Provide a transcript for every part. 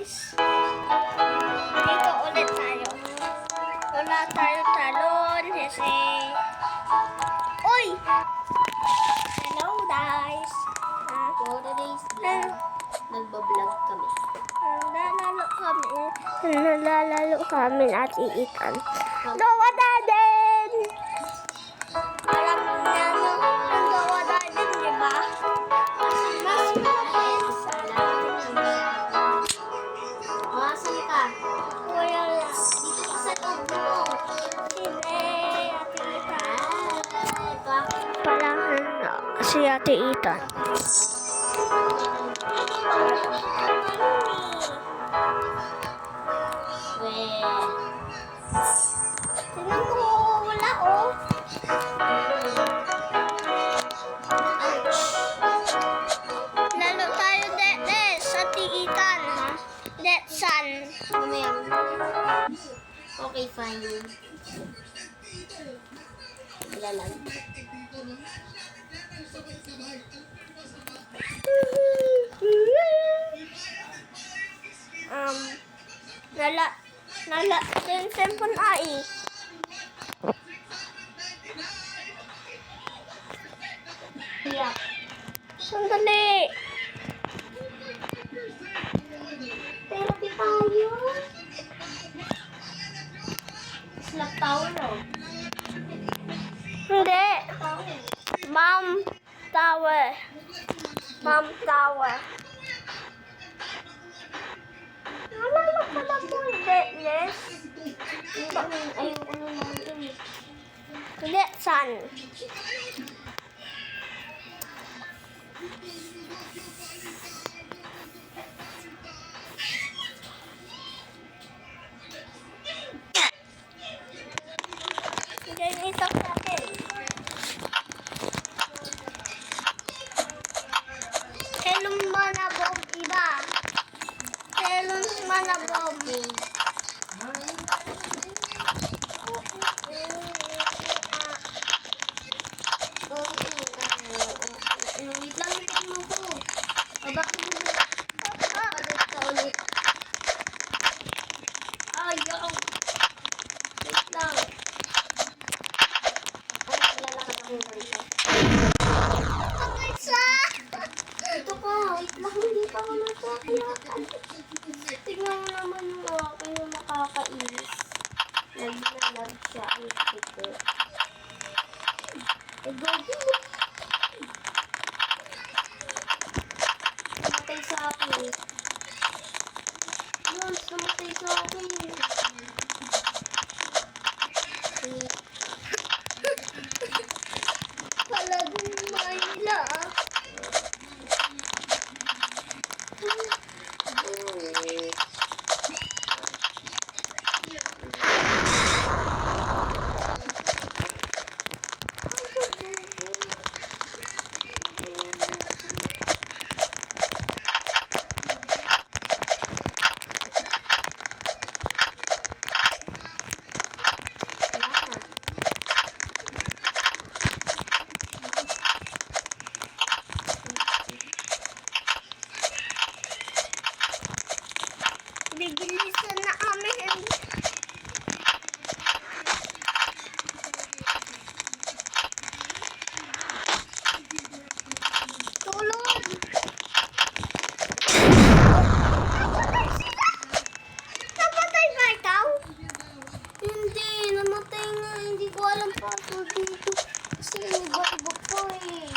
guys. Dito ulit tayo. Wala tayo talon kasi... Uy! Hello guys. For today's vlog, nagbablog kami. Nalalalo kami at iikan. Gawa natin! Alam niya no, ang gawa natin, di ba? Mas Asan ka? kuya Dito ka sa loob mo. sine ate Ita. Bakit? Parang si ate Ita. Tingnan mo, wala oh. Lalo tayo Des, ate Itan. Detsan. Mamaya. Okay, fine. Wala lang. Nala, din cellphone ai. Yeah. Sandali. Therapy tayo. Slap towel, oh. Hindi. Mom Tower. Mom Tower. Nalala pala po, Detnes. Ayoko na naman eh. Detsan. Ganito sa akin. Hello mana Bob iba. Hello mana Bob. Wait lang, hintayin mo ko. Bakit mo na? Palit ka ulit. Ayaw. Wait lang. Lalakad ako dito. Ito ka. Wait lang, hindi pa ako nagkakayakan. Tingnan mo naman yung aking yung nakakainis. Naglalag siya. Ay, ito. Gagi mo. Namatay sa akin. Yun, namatay sa akin. Palaging Manila. Bigilisan na kami. Tulong! Napatay sila! Napatay ba ikaw? Hindi, namatay nga. Hindi ko alam password dito. Kasi iba-iba po eh.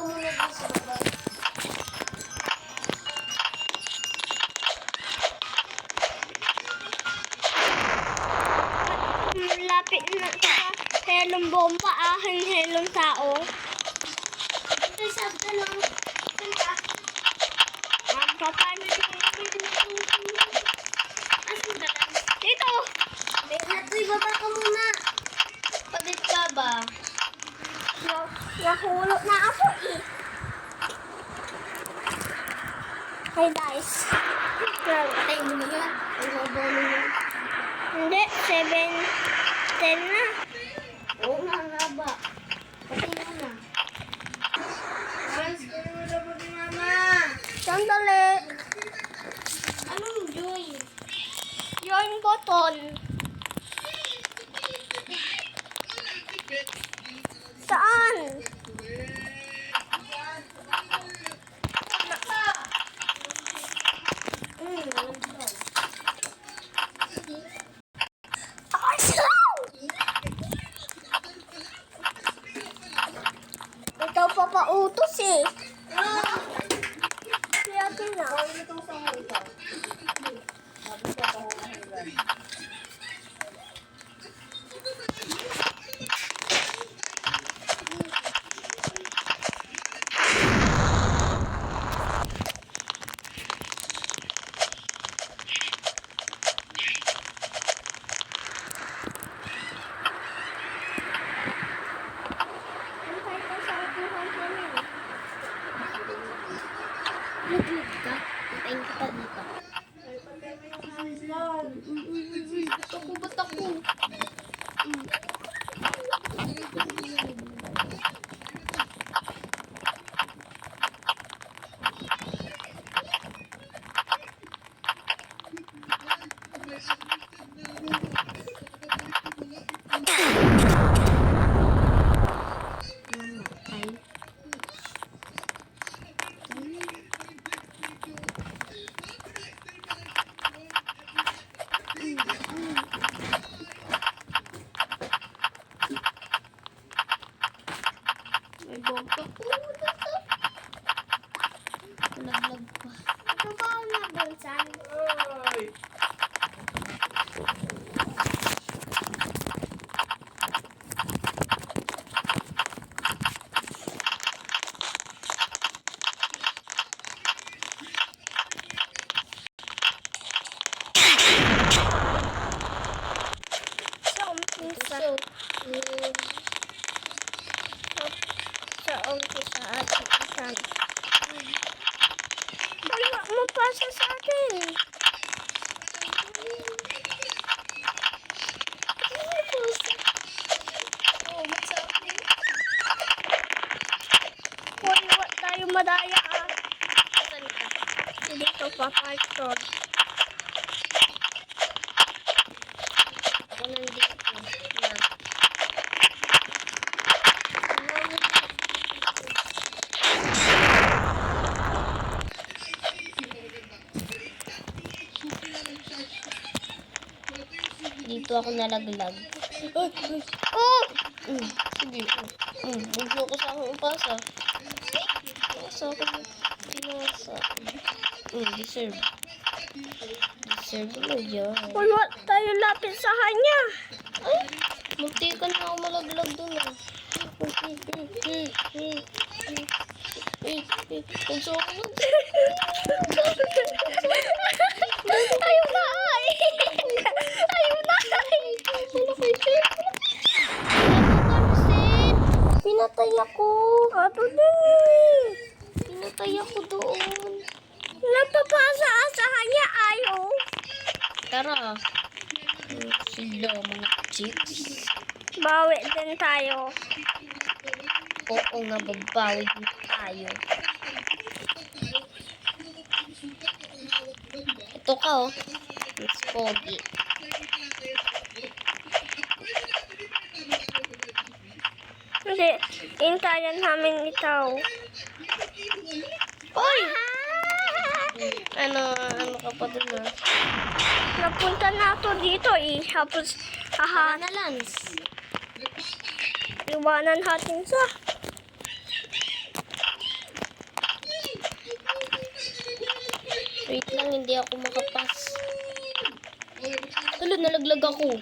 muna dun sa baba. Lapit na sa helong bomba, aking helong tao. Ito sa ka lang. Kanta. Paano Asan ka lang? dito? Wait na to, ibaba ka muna. Pagod ka ba? Nahulog na ako eh. Hey guys. Patay mo na yan. Ang haba mo na. Hindi, 7:10 na. Oo nga, ang haba. Patay mo na. Friends, kaya mo na pati mama. Sandali. Anong joy? Join button. Saan? Ay, slow! Ikaw pa pautos eh. Kaya na. Naglig ka? Patayin kita dito. Ba't ako? May bomba ko. Nalaglag pa. Ito ba ang nabunsan? Sa umpisa. Sa umpisa ating isang. Wala mo pasa sa akin. Oh, what's up? Wala tayo madaya ah. Asan ka? Dito pa Python. Ako nandito. Na. Dito ako nalaglag. Oh! Sige. Bugyo ko sa akong pasa. Pasa ako. Pinasa. Deserve. Deserve mo yun. Wala tayo lapit sa kanya. Ay, munti ka na ako malaglag dun ah. Punso ako nun. Ayaw na ay. Ayaw na ay. Ano kayo siya? Pansin! Pinatay ako. Ato din. Pinatay ako doon. Napapasa sa kanya ayaw. Tara. Sila mga chicks. Bawi din tayo. Oo nga, babawi din tayo. Ito ka oh. Miss Pogi. Hindi, intayan namin ikaw. Oy! Ano ka pa dun ah? Napunta na ako dito eh. Tapos, Tara na, Lance. iwanan natin sa. hindi ako makapas. Tulo, nalaglag ako.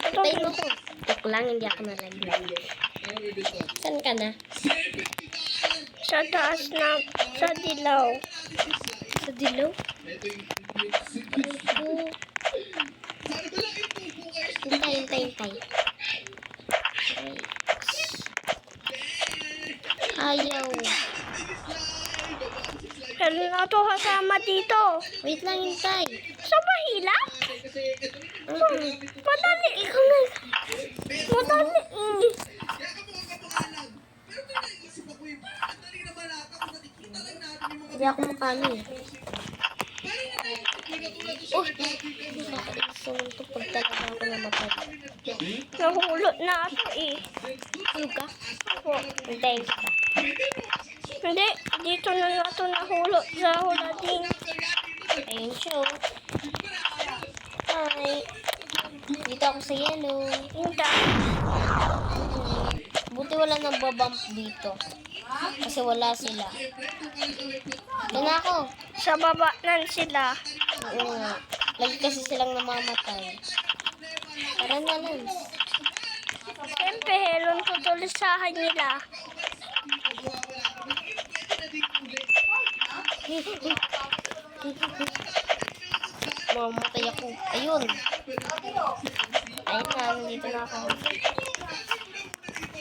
Patay mo ko. Tok lang, hindi ako nalaglag. Saan ka na? Sa taas na, sa dilaw. Sa dilaw? Hintay. Ayaw. Meron na ito kasama dito. Wait lang, hintay. Sa bahila? Madali. Ikaw nga. Madali. Hindi ako makano eh. Oh, nakakaiso ito pag talaga ako namatay. Nahulot na ito eh. Ano ka? Ako. Hintayin kita. Hindi, dito na ito nahulot sa hulading. Ayun siya oh. Hi. Dito ako sa yellow. Hindi. Buti wala nang babump dito. Kasi wala sila. Doon ako. Sa baba nan sila. Oo nga. Lagi kasi silang namamatay. Tara na lang. Siyempre, helon tutulisahan nila. Mamamatay ako. Ayun. Ayun na. Nandito na ako.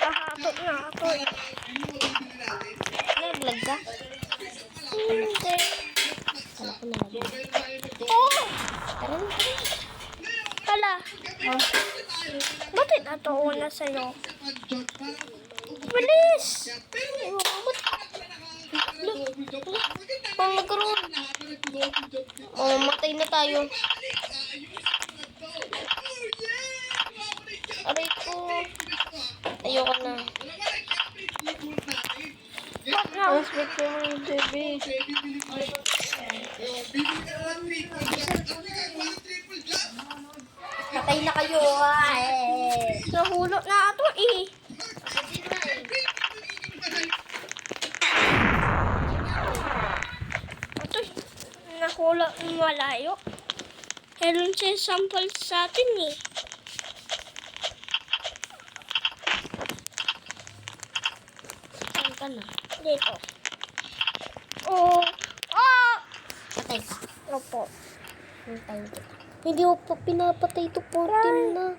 Kahatot na ako eh. Naglag ka? Hindi. Kala ko nalaglag. Oh! Tara na. Hala. Ba't ito una sa'yo? Bilis! Kung nagkaroon. Mamatay na tayo. Aray ko. Ayoko na. Ba't na? Respect ko yung TV. Patay na kayo. Nahulot na ito eh. Ito, nahulot ng malayo. Helon siya sample sa atin eh. Saan ka na? Dito. Oh! Oh! Patay ka. Opo. Hintayin kita. Hindi ako pa pinapatay ito 14 na.